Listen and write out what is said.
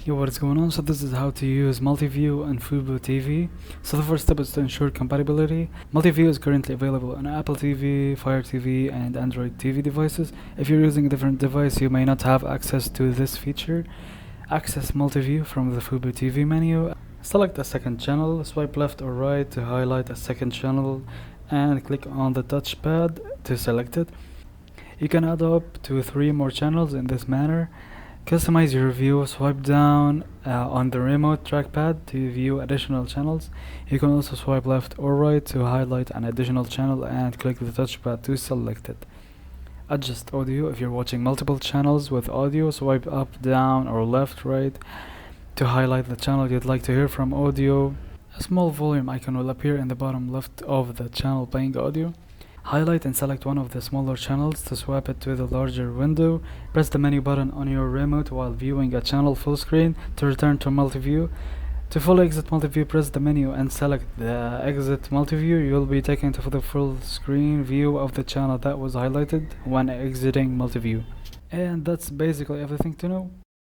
Yo, what is going on? So this is how to use Multiview and FuboTV. So the first step is to ensure compatibility. Multiview is currently available on Apple TV, Fire TV, and Android TV devices. If you're using a different device, you may not have access to this feature. Access Multiview from the FuboTV menu. Select a second channel, swipe left or right to highlight a second channel, and click on the touchpad to select it. You can add up to 3 more channels in this manner. Customize your view, swipe down on the remote trackpad to view additional channels. You can also swipe left or right to highlight an additional channel and click the touchpad to select it. Adjust audio. If you're watching multiple channels with audio, swipe up, down or left, right to highlight the channel you'd like to hear from audio. A small volume icon will appear in the bottom left of the channel playing audio. Highlight and select one of the smaller channels to swap it to the larger window. Press the menu button on your remote while viewing a channel full screen to return to Multiview. To fully exit Multiview, press the menu and select the Exit Multiview. You will be taken to the full screen view of the channel that was highlighted when exiting Multiview. And that's basically everything to know.